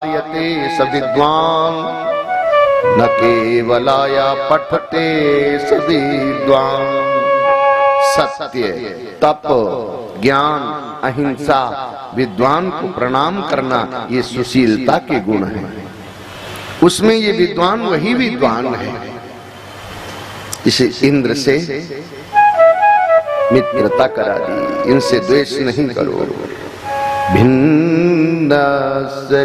यते स विद्वान न केवलाया पठते स विद्वान। सत्य, तप, ज्ञान, अहिंसा, विद्वान को प्रणाम करना, ये सुशीलता के गुण हैं। उसमें ये विद्वान वही विद्वान है। इसे इंद्र से मित्रता करा दी, इनसे द्वेष नहीं करो। भिन्नस्य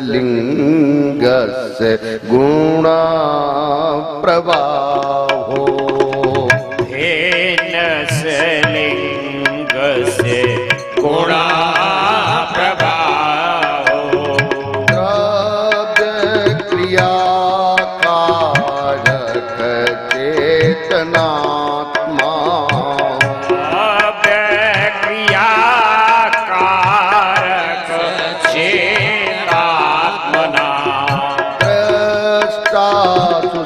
लिंगस्य गुण प्रवाहो, भिन्नस्य लिंगस्य गुण प्रवाहो। द्रव्य क्रिया कारक चेतनात्मा,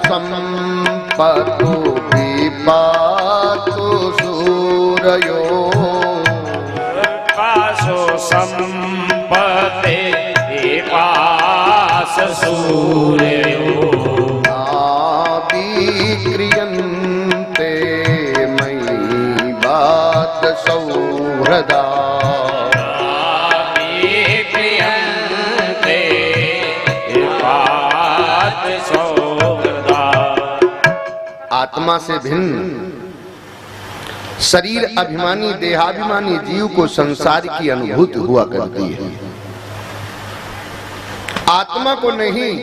संपतु विपातु सूरयो, पासो संपते विपास सूरयो। नाभिक्रियन्ते मयि बात सौहृदा, नाभिक्रियन्ते विपात सौहृदा। आत्मा से भिन्न शरीर अभिमानी देहाभिमानी जीव को संसार की अनुभूति हुआ करती है, आत्मा को नहीं।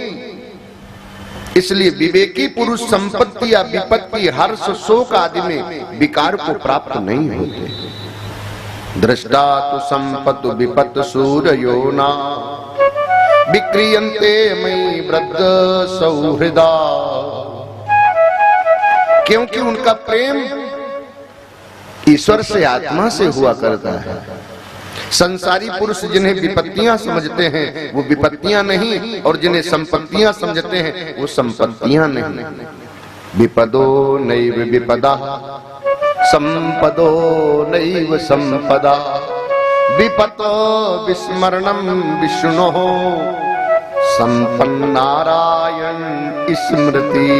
इसलिए विवेकी पुरुष संपत्ति या विपत्ति, हर्ष, शोक आदि में विकार को प्राप्त नहीं होते। दृष्टा तु संपत्तु विपत्ति सूरयो ना विक्रियन्ते मयि वृद्ध सौहृदा। क्योंकि उनका प्रेम ईश्वर से, आत्मा से हुआ करता है। संसारी पुरुष जिन्हें विपत्तियां समझते हैं वो विपत्तियां नहीं, और जिन्हें संपत्तियां समझते हैं वो संपत्तियां नहीं। विपदो नैव विपदा, संपदो नैव संपदा, विपत विस्मरणं विष्णोः संपन्न नारायण स्मृति।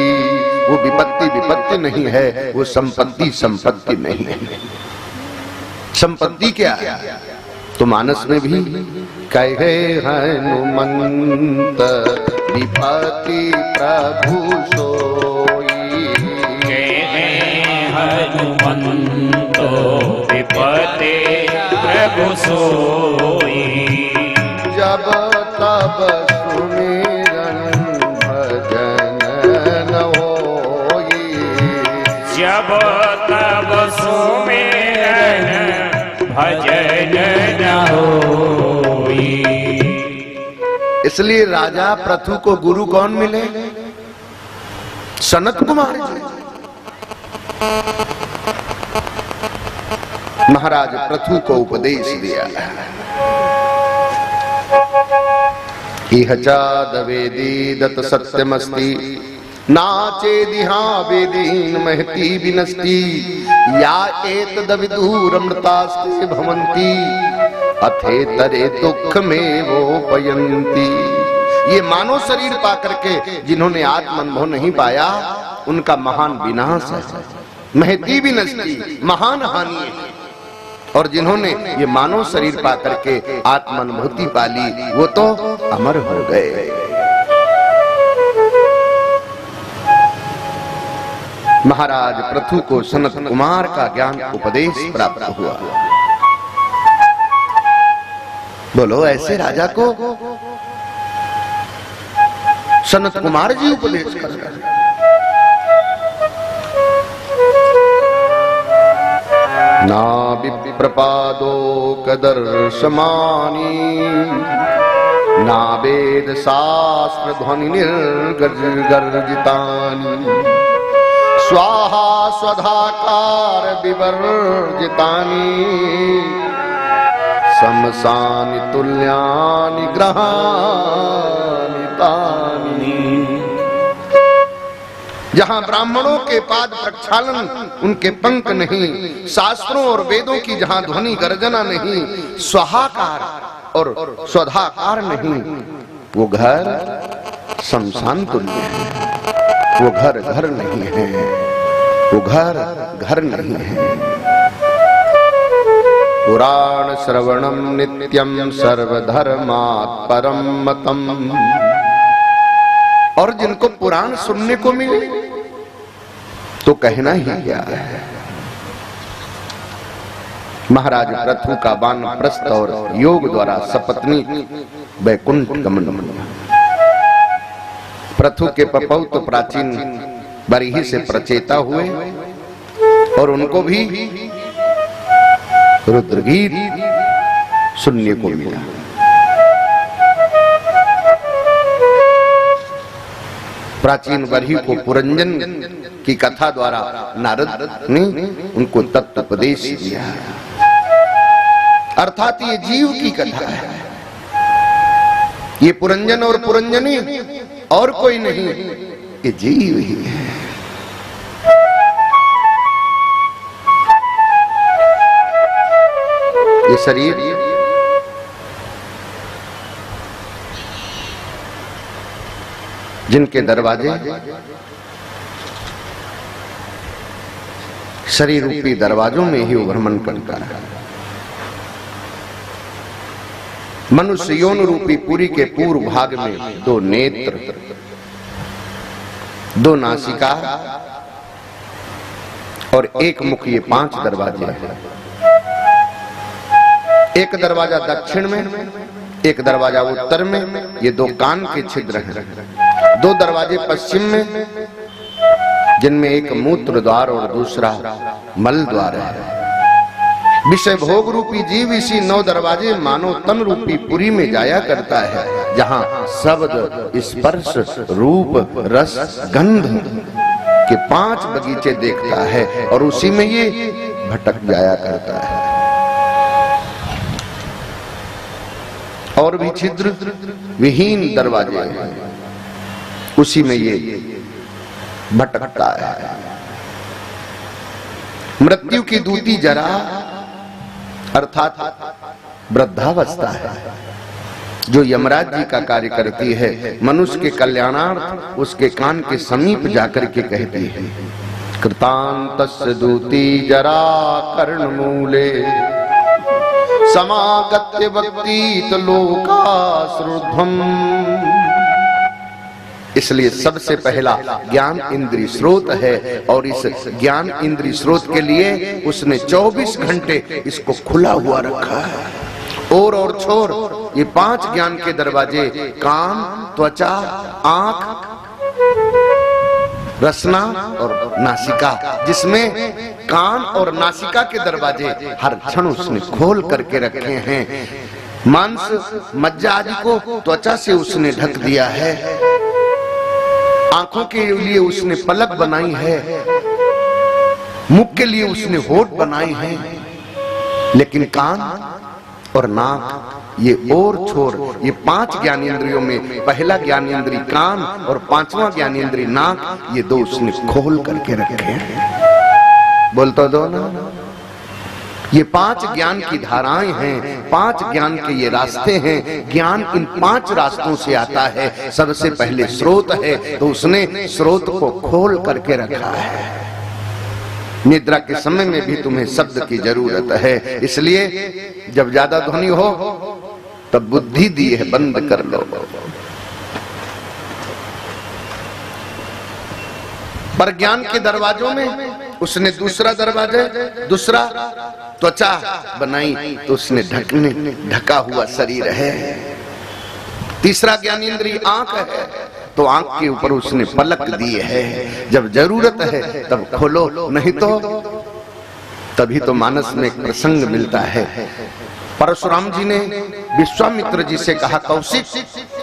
वो विपत्ति विपत्ति नहीं है, वो संपत्ति संपत्ति नहीं है। संपत्ति क्या है? तो मानस में भी कहे हनुमंत विपत्ति प्रभु सोई, कहे हनुमंत विपत्ति प्रभु सोई। जब तब सुमिरन भजन न होई, जब तब सुमिरन भजन न होई। इसलिए राजा पृथु को गुरु कौन मिले? सनत कुमार जी। महाराज पृथु को उपदेश दिया। इह चादवेदी दत्त सत्यमस्ति, नाचेदिहा वेदीन महती विनस्ति, या एतदविदुरमृतास्ते भवन्ति, अथेतरे दुख में वो पयंती। ये मानव शरीर पा करके जिन्होंने आत्म अनुभव नहीं पाया, उनका महान विनाश है, महती विनस्ति, महान हानि है। और जिन्होंने ये मानव शरीर पा करके आत्म अनुभूति पाली, वो तो अमर हो गए। महाराज पृथु को सनत कुमार का ज्ञान उपदेश प्राप्त हुआ। बोलो, ऐसे राजा को सनत कुमार जी उपदेश कर रहे हैं। ना विप्रपादो कदर्शमानी, ना वेद शास्त्र ध्वनि निर्गर्जितानि, स्वाहा स्वधाकार विवर्जितानि, समसानि तुल्यानि ग्रहानि तानि। जहां ब्राह्मणों के पाद प्रक्षालन, उनके पंख नहीं, शास्त्रों और वेदों की जहां ध्वनि गर्जना नहीं, स्वाहाकार और स्वधाकार नहीं, वो घर शमशान तुल्य है, वो घर घर नहीं है, वो घर घर नहीं है। पुराण श्रवणम नित्यम सर्वधर्मात् परम मतम। और जिनको पुराण सुनने को मिले तो कहना ही क्या है। महाराज पृथु का वानप्रस्थ और योग द्वारा सपत्नी वैकुंठ गमन। पृथु के पपौत तो प्राचीन बरही से प्रचेता हुए और उनको भी रुद्रगीत सुनने को मिला। प्राचीन बरही को पुरंजन की कथा द्वारा नारद ने उनको तत्वोपदेश दिया। अर्थात ये जीव की कथा है, ये पुरंजन और पुरंजनी और कोई नहीं, ये जीव ही है। ये शरीर जिनके दरवाजे शरीर रूपी दरवाजों में ही भ्रमण करता है। मनुष्य योन रूपी पुरी के पूर्व भाग में 2 नेत्र, 2 नासिका और 1 मुख, ये 5 दरवाजे हैं। एक दरवाजा दक्षिण में, एक दरवाजा उत्तर में, ये 2 कान के छिद्र हैं। 2 दरवाजे पश्चिम में, जिनमें एक मूत्र द्वार और दूसरा मल द्वार है। विषय भोग रूपी जीव इसी 9 दरवाजे मानव तन रूपी पुरी में जाया करता है, जहां शब्द, स्पर्श, रूप, रस, गंध के 5 बगीचे देखता है और उसी में ये भटक जाया करता है। और भी छिद्र विहीन दरवाजे हैं, उसी में ये भटकता है। मृत्यु की दूती जरा अर्थात वृद्धावस्था है, जो यमराज जी का कार्य करती है। मनुष्य के कल्याणार्थ उसके कान के समीप जाकर के कहती है, कृतांतस्य दूती जरा कर्णमूले समागत्य वक्तीत लोकाश्रुध्वम्। इसलिए सबसे पहला ज्ञान इंद्रिय स्रोत है और इस ज्ञान इंद्रिय स्रोत के लिए उसने 24 घंटे इसको खुला हुआ रखा है। और छोर ये 5 ज्ञान के दरवाजे कान, त्वचा, आंख, रसना और नासिका, जिसमें कान और नासिका के दरवाजे हर क्षण उसने खोल करके रखे हैं। मांस, मज्जा आदि को त्वचा से उसने ढक दिया है। आंखों के लिए उसने पलक बनाई है, मुख के लिए उसने होठ बनाए हैं, लेकिन कान और नाक ये और छोर, ये 5 ज्ञानेंद्रियों में पहला ज्ञानेंद्रिय कान और 5वां ज्ञानेंद्रिय नाक, ये 2 उसने खोल करके रखे हैं। बोलता दो ना, ये 5 ज्ञान की धाराएं हैं, 5 ज्ञान के ये रास्ते हैं। ज्ञान इन 5 रास्तों से आता है। सबसे पहले स्रोत है, तो उसने स्रोत को खोल करके रखा है। निद्रा के समय में भी तुम्हें शब्द की जरूरत है, इसलिए जब ज्यादा ध्वनि हो तब बुद्धि दी है, बंद कर लो। पर ज्ञान के दरवाजों में उसने दूसरा दरवाजा, दूसरा त्वचा बनाई, तो उसने ढका हुआ शरीर है। तीसरा ज्ञानेंद्रिय आंख है, तो आंख के ऊपर उसने पलक दी है। जब जरूरत है तब खोलो, नहीं तो तभी तो मानस में एक प्रसंग मिलता है। परशुराम जी ने विश्वामित्र जी से कहा, कौशिक,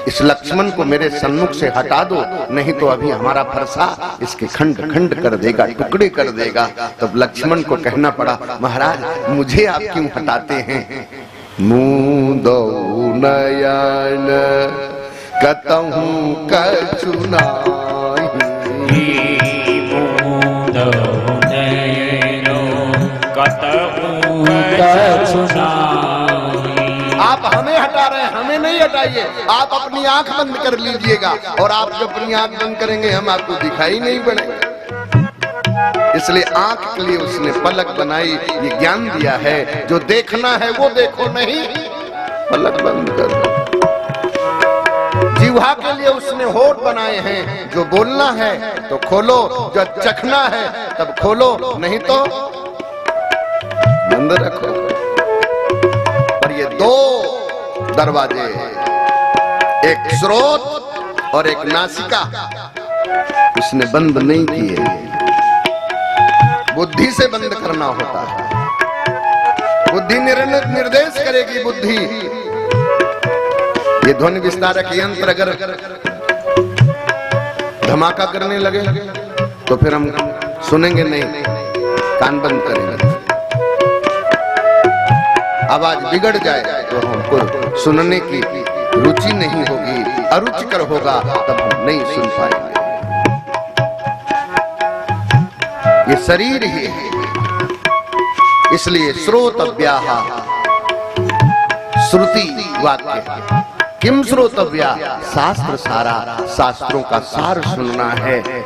इस लक्ष्मण को मेरे सन्मुख से हटा दो, नहीं तो अभी हमारा फरसा इसके खंड खंड कर देगा, टुकड़े कर देगा। तब लक्ष्मण को कहना पड़ा, महाराज मुझे आप क्यों हटाते हैं? मूंदो नयन कतहु कछु नाहि, मूंदो नयनो कतहु कछु नाहि। आप हमें हटा रहे हैं, हमें नहीं हटाइए, आप अपनी आंख बंद कर लीजिएगा और आप जो अपनी आंख बंद करेंगे हम आपको दिखाई नहीं पड़ेंगे। इसलिए आंख के लिए उसने पलक बनाई, ये ज्ञान दिया है, जो देखना है वो देखो, नहीं पलक बंद करो। जिह्वा के लिए उसने होठ बनाए हैं, जो बोलना है तो खोलो, जो चखना है तब खोलो, नहीं तो बंद रखो। और ये दो दरवाजे, एक स्रोत और एक नासिका, उसने बंद नहीं किए, बुद्धि से बंद करना होता है। बुद्धि निर्देश करेगी। बुद्धि ये ध्वनि विस्तारक यंत्र अगर धमाका करने लगे तो फिर हम सुनेंगे नहीं, कान बंद करेंगे। आवाज बिगड़ जाए तो हमको सुनने की रुचि नहीं होगी, अरुचिकर होगा, तब हम नहीं सुन पाएंगे। ये शरीर ही है, इसलिए श्रोतव्याः, श्रुति वाक्य, किम श्रोतव्या, शास्त्र सारा, शास्त्रों का सार सुनना है।